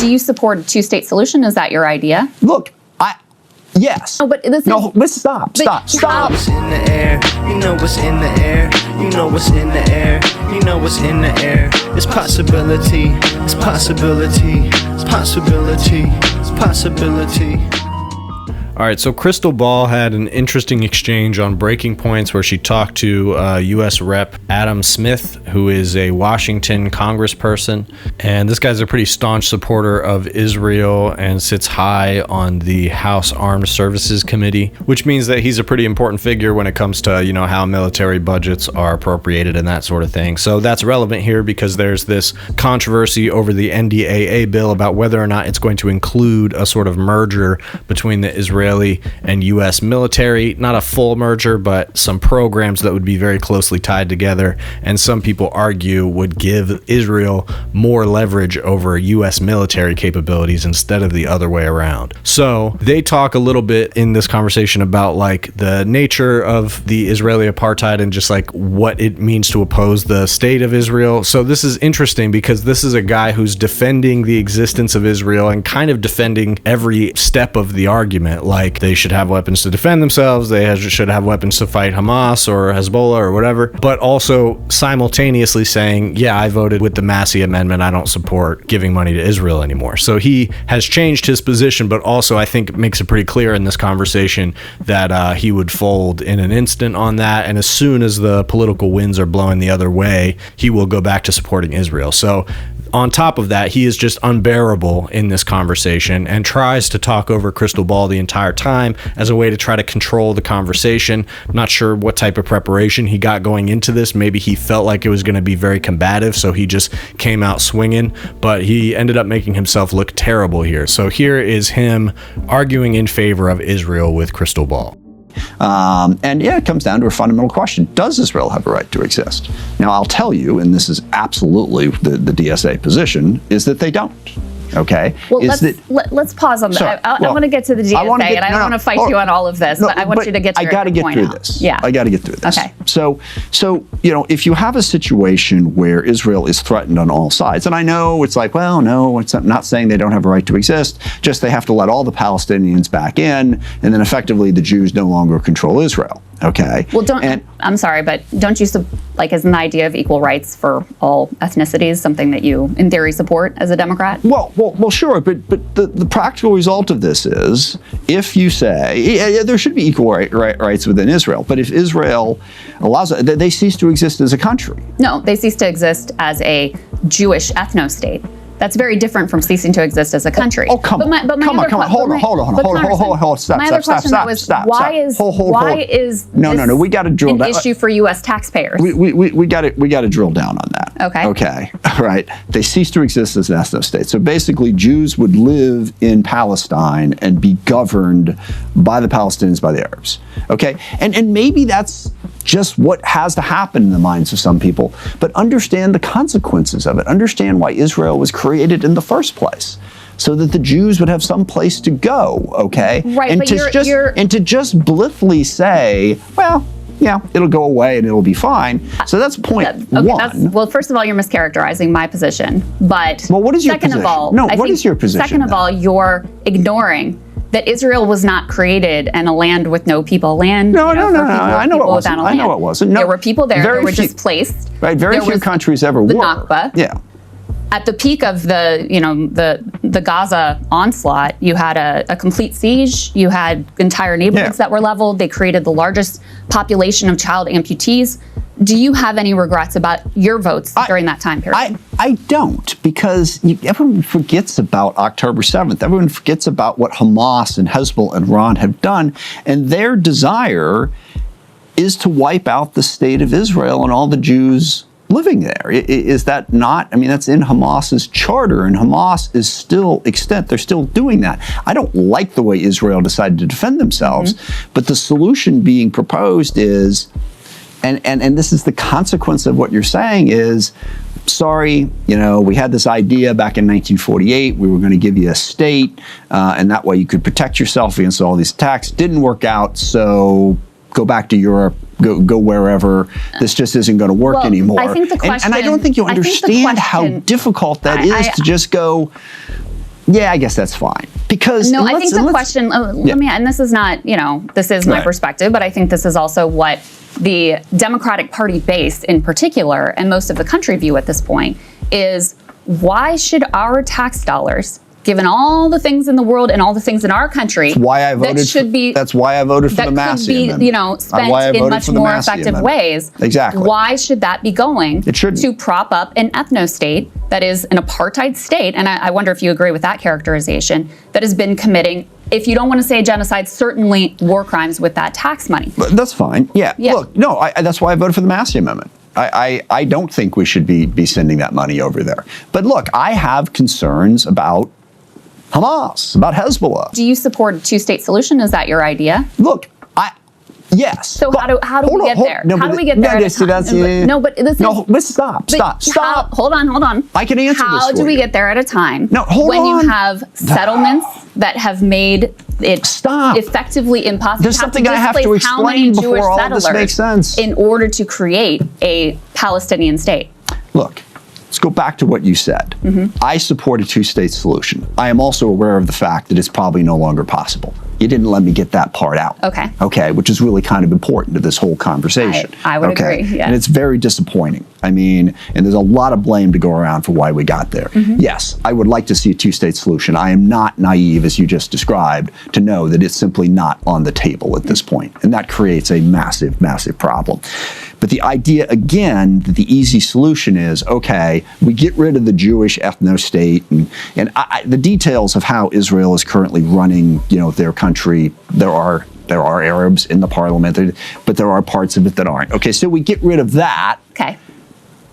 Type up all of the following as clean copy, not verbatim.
Do you support a two-state solution? Is that your idea? Look, yes. No, but this no, let's stop. Stop. What's in the air? You know what's in the air. You know what's in the air. You know what's in the air. It's possibility. It's possibility. It's possibility. It's possibility. All right, so Krystal Ball had an interesting exchange on Breaking Points where she talked to U.S. Rep. Adam Smith, who is a Washington congressperson. And this guy's a pretty staunch supporter of Israel and sits high on the House Armed Services Committee, which means that he's a pretty important figure when it comes to, you know, how military budgets are appropriated and that sort of thing. So that's relevant here because there's this controversy over the NDAA bill about whether or not it's going to include a sort of merger between the Israeli and U.S. military. Not a full merger, but some programs that would be very closely tied together, and some people argue would give Israel more leverage over U.S. military capabilities instead of the other way around. So they talk a little bit in this conversation about like the nature of the Israeli apartheid and just like what it means to oppose the state of Israel. So this is interesting because this is a guy who's defending the existence of Israel and kind of defending every step of the argument. Like they should have weapons to defend themselves, they should have weapons to fight Hamas or Hezbollah or whatever, but also simultaneously saying, yeah, I voted with the Massey Amendment, I don't support giving money to Israel anymore. So he has changed his position, but also I think makes it pretty clear in this conversation that he would fold in an instant on that, and as soon as the political winds are blowing the other way, he will go back to supporting Israel. So on top of that, he is just unbearable in this conversation and tries to talk over Krystal Ball the entire time as a way to try to control the conversation. I'm not sure what type of preparation he got going into this. Maybe he felt like it was going to be very combative, so he just came out swinging, but he ended up making himself look terrible here. So here is him arguing in favor of Israel with Krystal Ball. And yeah, it comes down to a fundamental question. Does Israel have a right to exist? Now, I'll tell you, and this is absolutely the DSA position, is that they don't. Okay. Well, let's pause on that. I want to get to the DSA, and I want to fight you on all of this, but I want you to get to your point. I got to get through this. Yeah. I got to get through this. Okay. So you know, if you have a situation where Israel is threatened on all sides, and I know it's like, well, no, it's not saying they don't have a right to exist, just they have to let all the Palestinians back in, and then effectively the Jews no longer control Israel. Okay. Well, I'm sorry, but don't you, isn't the idea of equal rights for all ethnicities something that you, in theory, support as a Democrat? Well, sure, but the practical result of this is, if you say, there should be equal rights within Israel, but if Israel allows it, they cease to exist as a country. No, they cease to exist as a Jewish ethno-state. That's very different from ceasing to exist as a country. Oh, come on. Hold on. Stop. My other question was, why is no, we got to drill down. An issue for U.S. taxpayers? We got to drill down on that. Okay. All right. They cease to exist as an ethno state. So basically, Jews would live in Palestine and be governed by the Palestinians, by the Arabs. Okay. And maybe that's just what has to happen in the minds of some people, but understand the consequences of it. Understand why Israel was created in the first place, so that the Jews would have some place to go, okay? Right, and but to just blithely say, well, yeah, it'll go away and it'll be fine. So that's point one. Well, first of all, you're mischaracterizing my position, but what is your position? What is your position? Second of all, you're ignoring that Israel was not created in a land with no people. No. I know it wasn't. There were people there that were displaced. Right. Very few countries ever were. The Nakba. Yeah. At the peak of the Gaza onslaught, you had a complete siege. You had entire neighborhoods that were leveled. They created the largest population of child amputees. Do you have any regrets about your votes during that time period? I don't, because everyone forgets about October 7th. Everyone forgets about what Hamas and Hezbollah and Iran have done. And their desire is to wipe out the state of Israel and all the Jews living there. Is that not? I mean, that's in Hamas's charter, and Hamas is still extant. They're still doing that. I don't like the way Israel decided to defend themselves, but the solution being proposed is, and this is the consequence of what you're saying is, sorry, we had this idea back in 1948, we were going to give you a state, and that way you could protect yourself against all these attacks. Didn't work out, so go back to Europe, go wherever. This just isn't going to work anymore. I think the question, and I don't think you understand how difficult that is to just go, Yeah, I guess that's fine. Because No, I think the question, let me, and this is not, this is my Right. perspective, but I think this is also what the Democratic Party base in particular, and most of the country view at this point, is why should our tax dollars, given all the things in the world and all the things in our country, why I voted that should be, that's why I voted for that the could Massey be, Amendment. spent Why I in voted much for the more Massey effective Amendment. ways. Exactly. Why should that be going It shouldn't. to prop up an ethno-state that is an apartheid state? And I wonder if you agree with that characterization, that has been committing, if you don't want to say genocide, certainly war crimes with that tax money. But that's fine. Yeah. Yeah. Look, no, that's why I voted for the Massey Amendment. I don't think we should be sending that money over there. But look, I have concerns about Hamas, about Hezbollah. Do you support a two-state solution? Is that your idea? Look, yes. So how do we get there? No, how but do we get there? No, see, that's, stop. Hold on. I can answer this How for do we you. get there at a time? No, hold when on. you have settlements that have made it effectively impossible. There's something I have to displace how many explain before Jewish all of this settlers makes sense. in order to create a Palestinian state. Look, let's go back to what you said. I support a two-state solution. I am also aware of the fact that it's probably no longer possible. You didn't let me get that part out. Okay, which is really kind of important to this whole conversation. I would agree, yeah. And it's very disappointing. I mean, and there's a lot of blame to go around for why we got there. Yes, I would like to see a two-state solution. I am not naive, as you just described, to know that it's simply not on the table at this point. And that creates a massive, massive problem. But the idea, again, that the easy solution is, okay, we get rid of the Jewish ethno-state, and the details of how Israel is currently running, their country, there are Arabs in the parliament, but there are parts of it that aren't. Okay, so we get rid of that. Okay.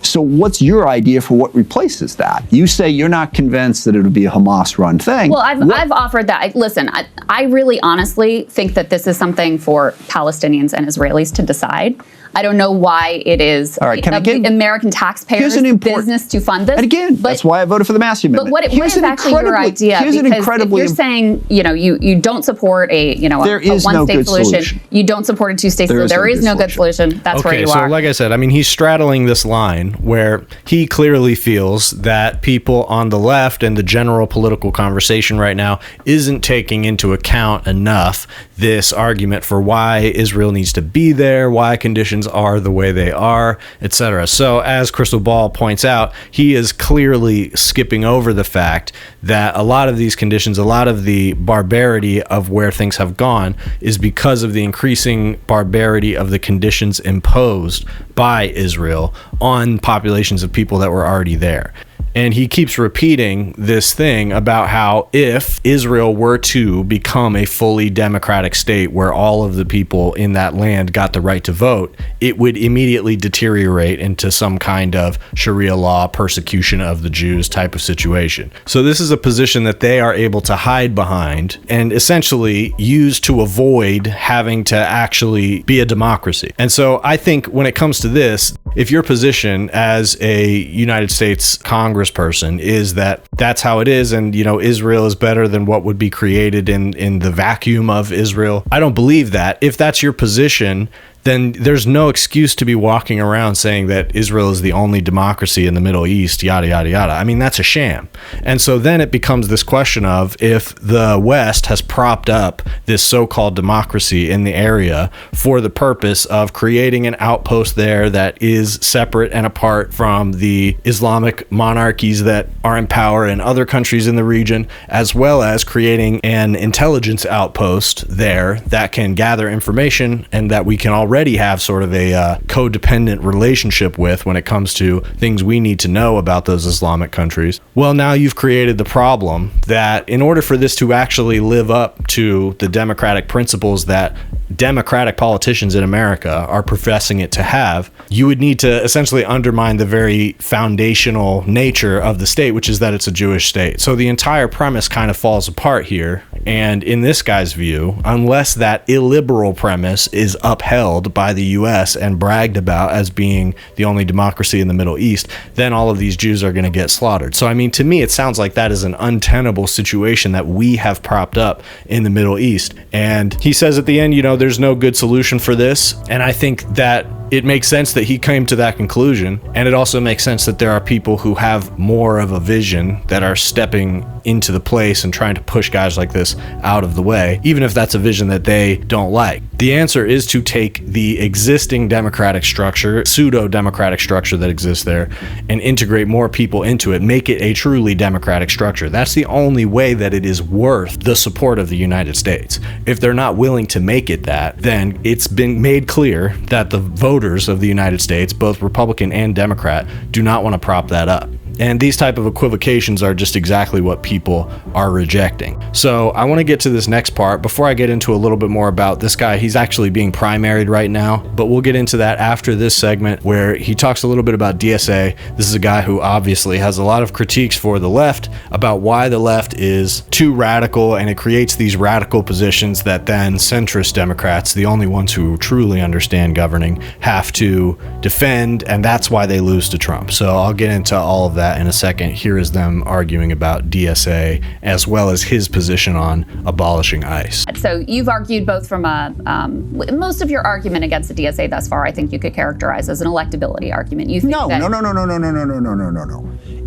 So what's your idea for what replaces that? You say you're not convinced that it would be a Hamas-run thing. Well, I've offered that. Listen, I really honestly think that this is something for Palestinians and Israelis to decide. I don't know why it is American taxpayers' business to fund this. And again, that's why I voted for the Massey Amendment. But what is actually your idea? Because if you're saying, you don't support a one-state solution, you don't support a two-state solution, there is no good solution. That's where you are. So like I said, I mean, he's straddling this line where he clearly feels that people on the left and the general political conversation right now isn't taking into account enough this argument for why Israel needs to be there, why conditions are the way they are, etc. So as Krystal Ball points out, he is clearly skipping over the fact that a lot of these conditions, a lot of the barbarity of where things have gone is because of the increasing barbarity of the conditions imposed by Israel on populations of people that were already there. And he keeps repeating this thing about how if Israel were to become a fully democratic state where all of the people in that land got the right to vote, it would immediately deteriorate into some kind of Sharia law persecution of the Jews type of situation. So this is a position that they are able to hide behind and essentially use to avoid having to actually be a democracy. And so I think when it comes to this, if your position as a United States Congressperson is that that's how it is, and Israel is better than what would be created in the vacuum of Israel, I don't believe that. If that's your position, then there's no excuse to be walking around saying that Israel is the only democracy in the Middle East, yada, yada, yada. I mean, that's a sham. And so then it becomes this question of if the West has propped up this so-called democracy in the area for the purpose of creating an outpost there that is separate and apart from the Islamic monarchies that are in power in other countries in the region, as well as creating an intelligence outpost there that can gather information and that we can already have sort of a codependent relationship with when it comes to things we need to know about those Islamic countries. Well, now you've created the problem that in order for this to actually live up to the democratic principles that democratic politicians in America are professing it to have, you would need to essentially undermine the very foundational nature of the state, which is that it's a Jewish state. So the entire premise kind of falls apart here. And in this guy's view, unless that illiberal premise is upheld by the US and bragged about as being the only democracy in the Middle East, then all of these Jews are going to get slaughtered. So, I mean, to me, it sounds like that is an untenable situation that we have propped up in the Middle East. And he says at the end, there's no good solution for this. And I think that it makes sense that he came to that conclusion. And it also makes sense that there are people who have more of a vision that are stepping into the place and trying to push guys like this out of the way, even if that's a vision that they don't like. The answer is to take the existing democratic structure, pseudo-democratic structure that exists there, and integrate more people into it, make it a truly democratic structure. That's the only way that it is worth the support of the United States. If they're not willing to make it that, then it's been made clear that the voters of the United States, both Republican and Democrat, do not want to prop that up. And these type of equivocations are just exactly what people are rejecting. So I want to get to this next part. Before I get into a little bit more about this guy, he's actually being primaried right now, but we'll get into that after this segment where he talks a little bit about DSA. This is a guy who obviously has a lot of critiques for the left about why the left is too radical, and it creates these radical positions that then centrist Democrats, the only ones who truly understand governing, have to defend, and that's why they lose to Trump. So I'll get into all of that in a second. Here is them arguing about DSA as well as his position on abolishing ICE. So you've argued both from most of your argument against the DSA thus far, I think you could characterize as an electability argument. You think No.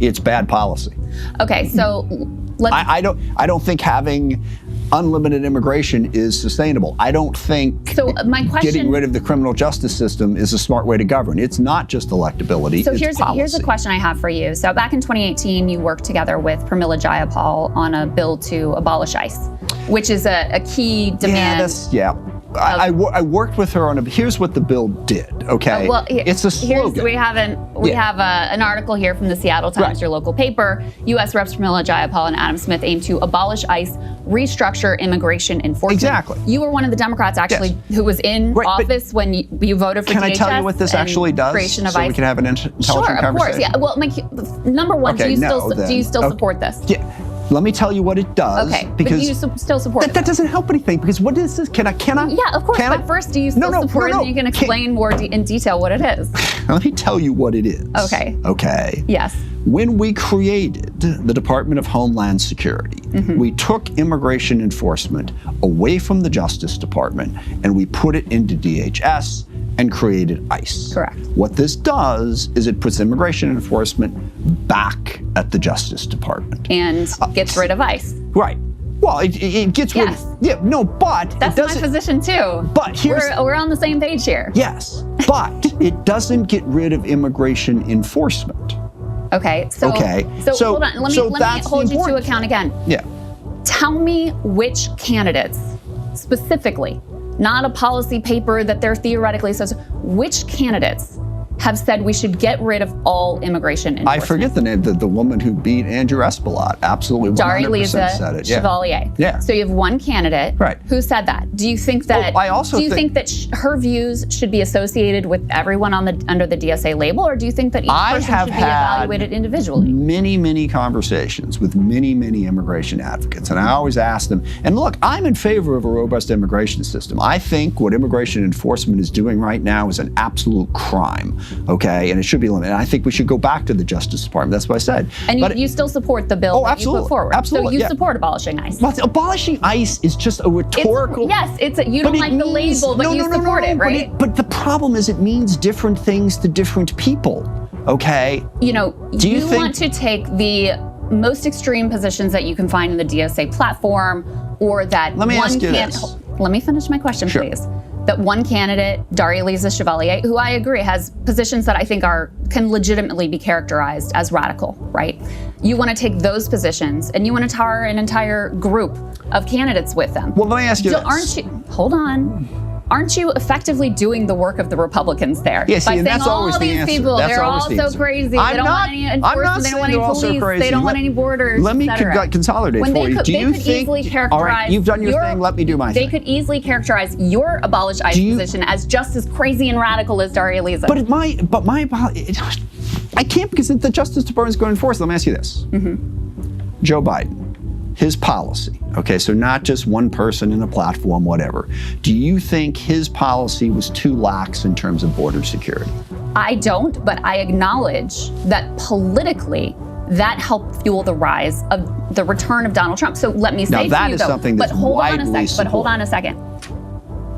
It's bad policy. Okay, so I don't think having unlimited immigration is sustainable. I don't think my question, getting rid of the criminal justice system is a smart way to govern. It's not just electability. So it's here's policy. a question I have for you. So back in 2018, you worked together with Pramila Jayapal on a bill to abolish ICE, which is a key demand. I worked with her on here's what the bill did, okay? It's a slogan. We have an article here from the Seattle Times, your local paper. U.S. Reps Pramila Jayapal and Adam Smith aim to abolish ICE, restructure immigration enforcement. Exactly. You were one of the Democrats actually who was in office when you voted for DHS. Can I tell you what this actually does creation of so ICE? we can have an intelligent conversation? Of course, yeah. Well, number one, do you still support this? Yeah. Let me tell you what it does. Okay, because but do you still support it? That doesn't help anything, because what is this? Can I? Yeah, of course, but first, do you still support it? And you can explain more in detail what it is. Let me tell you what it is. Okay. Yes. When we created the Department of Homeland Security, we took immigration enforcement away from the Justice Department and we put it into DHS and created ICE. Correct. What this does is it puts immigration enforcement back at the Justice Department. And gets rid of ICE. Right. Well, it gets rid of, but that's it doesn't, my position too. But we're on the same page here. Yes, but it doesn't get rid of immigration enforcement. Okay, so hold on, let me hold you to account again. Yeah. Tell me which candidates, specifically, not a policy paper that they're theoretically says, which candidates have said we should get rid of all immigration enforcement? I forget the name, the woman who beat Andrew Espelot, absolutely 100% said it. Chevalier. Yeah. So you have one candidate who said that. Do you think that think that her views should be associated with everyone under the DSA label, or do you think that each person should be evaluated individually? Many conversations with many immigration advocates, and I always ask them, and look, I'm in favor of a robust immigration system. I think what immigration enforcement is doing right now is an absolute crime. Okay, and it should be limited. I think we should go back to the Justice Department. That's what I said. And you still support the bill that you put forward. Absolutely. So you support abolishing ICE. But abolishing ICE is just a rhetorical. You don't like the label, but you support it, right? But the problem is it means different things to different people. Okay. You want to take the most extreme positions that you can find in the DSA platform, or that Let me ask you this. Let me finish my question, please. That one candidate, Daria-Liza Chevalier, who I agree has positions that I think can legitimately be characterized as radical, right? You want to take those positions and you want to tar an entire group of candidates with them. Well, let me ask you this. Hold on. Aren't you effectively doing the work of the Republicans there? Yes, by and saying that's always all the these answer. people, they're all so crazy. They don't want any enforcement, they don't want any police, they don't want any borders, Let me consolidate for you. Do you think, easily characterize, all right, you've done your thing, let me do my thing. They could easily characterize your abolish ICE position as just as crazy and radical as Daria-Liza. I can't, because the Justice Department is going to enforce it. Let me ask you this. Joe Biden. His policy, okay, so not just one person in a platform, whatever. Do you think his policy was too lax in terms of border security? I don't, but I acknowledge that politically, that helped fuel the rise of the return of Donald Trump. So let me say to you, though, that is something that's widely supported. But hold on a second.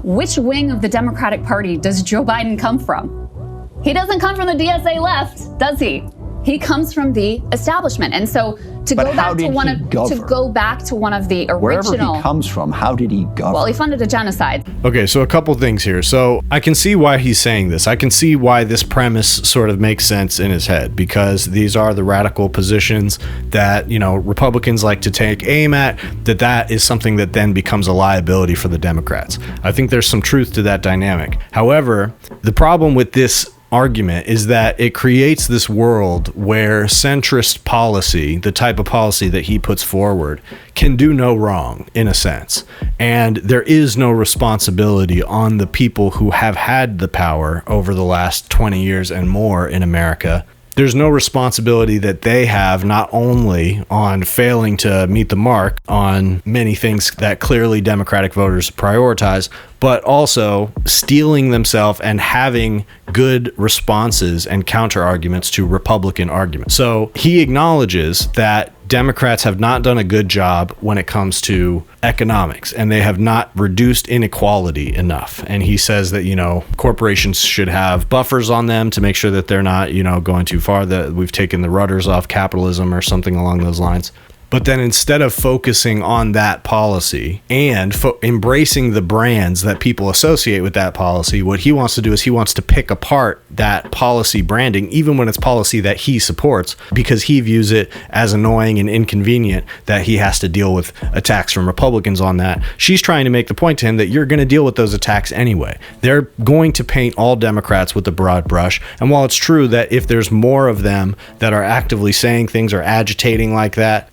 Which wing of the Democratic Party does Joe Biden come from? He doesn't come from the DSA left, does he? He comes from the establishment. And so To But go how back to did one he of govern? to go back to one of the Wherever original. he comes from, how did he govern? Well, he funded a genocide. Okay, so a couple things here. So I can see why he's saying this. I can see why this premise sort of makes sense in his head, because these are the radical positions that, Republicans like to take aim at, that is something that then becomes a liability for the Democrats. I think there's some truth to that dynamic. However, the problem with this argument is that it creates this world where centrist policy, the type of policy that he puts forward, can do no wrong in a sense. And there is no responsibility on the people who have had the power over the last 20 years and more in America. There's no responsibility that they have, not only on failing to meet the mark on many things that clearly Democratic voters prioritize, but also stealing themselves and having good responses and counter arguments to Republican arguments. So he acknowledges that Democrats have not done a good job when it comes to economics, and they have not reduced inequality enough. And he says that, corporations should have buffers on them to make sure that they're not, going too far, that we've taken the rudders off capitalism or something along those lines. But then instead of focusing on that policy and embracing the brands that people associate with that policy, what he wants to do is he wants to pick apart that policy branding, even when it's policy that he supports, because he views it as annoying and inconvenient that he has to deal with attacks from Republicans on that. She's trying to make the point to him that you're going to deal with those attacks anyway. They're going to paint all Democrats with a broad brush. And while it's true that if there's more of them that are actively saying things or agitating like that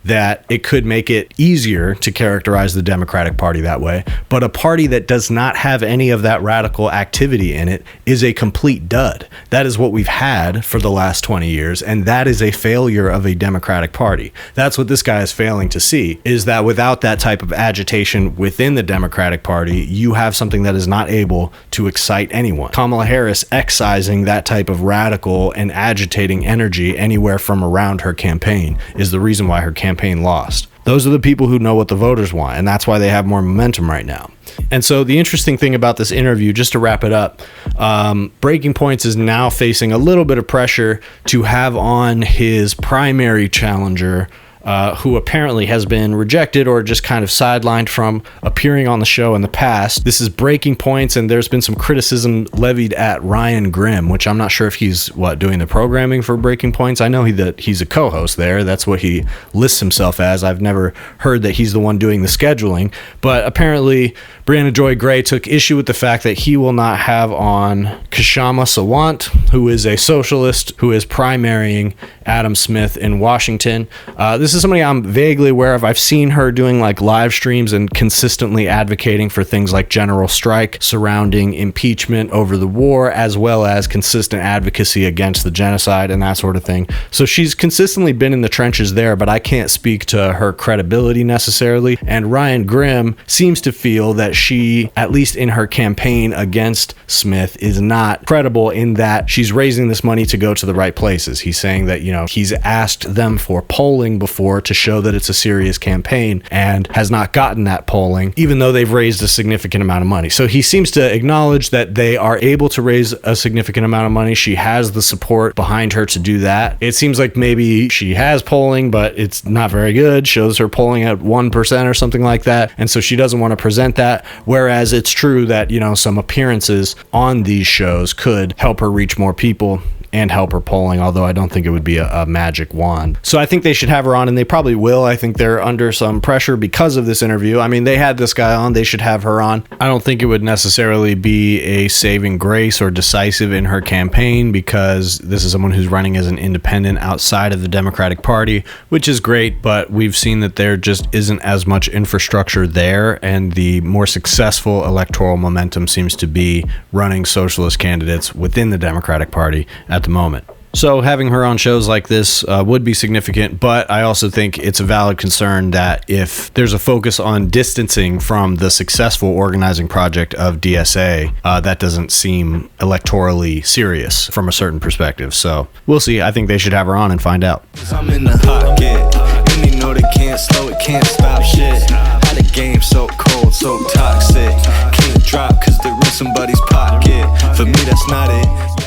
it could make it easier to characterize the Democratic Party that way. But a party that does not have any of that radical activity in it is a complete dud. That is what we've had for the last 20 years, and that is a failure of a Democratic Party. That's what this guy is failing to see, is that without that type of agitation within the Democratic Party, you have something that is not able to excite anyone. Kamala Harris excising that type of radical and agitating energy anywhere from around her campaign is the reason why her campaign lost. Those are the people who know what the voters want, and that's why they have more momentum right now. And so the interesting thing about this interview, just to wrap it up, Breaking Points is now facing a little bit of pressure to have on his primary challenger, who apparently has been rejected or just kind of sidelined from appearing on the show in the past. This is Breaking Points, and there's been some criticism levied at Ryan Grimm, which I'm not sure if he's doing the programming for Breaking Points. I know he's a co-host there. That's what he lists himself as. I've never heard that he's the one doing the scheduling, but apparently Brianna Joy Gray took issue with the fact that he will not have on Kshama Sawant, who is a socialist who is primarying Adam Smith in Washington. This is somebody I'm vaguely aware of. I've seen her doing live streams and consistently advocating for things like general strike surrounding impeachment over the war, as well as consistent advocacy against the genocide and that sort of thing. So she's consistently been in the trenches there, but I can't speak to her credibility necessarily. And Ryan Grimm seems to feel that she, at least in her campaign against Smith, is not credible in that she's raising this money to go to the right places. He's saying that, he's asked them for polling before to show that it's a serious campaign and has not gotten that polling, even though they've raised a significant amount of money. So he seems to acknowledge that they are able to raise a significant amount of money. She has the support behind her to do that. It seems like maybe she has polling, but it's not very good. Shows her polling at 1% or something like that. And so she doesn't want to present that. Whereas it's true that, some appearances on these shows could help her reach more people and help her polling, although I don't think it would be a magic wand. So I think they should have her on, and they probably will. I think they're under some pressure because of this interview. I mean, they had this guy on, they should have her on. I don't think it would necessarily be a saving grace or decisive in her campaign, because this is someone who's running as an independent outside of the Democratic Party, which is great, but we've seen that there just isn't as much infrastructure there, and the more successful electoral momentum seems to be running socialist candidates within the Democratic Party at the moment. So having her on shows like this would be significant, but I also think it's a valid concern that if there's a focus on distancing from the successful organizing project of DSA, that doesn't seem electorally serious from a certain perspective. So we'll see. I think they should have her on and find out. I'm in the pocket, and they know they can't slow it, can't stop shit. How the game so cold, so toxic, can't drop cause they're in somebody's pocket. For me that's not it.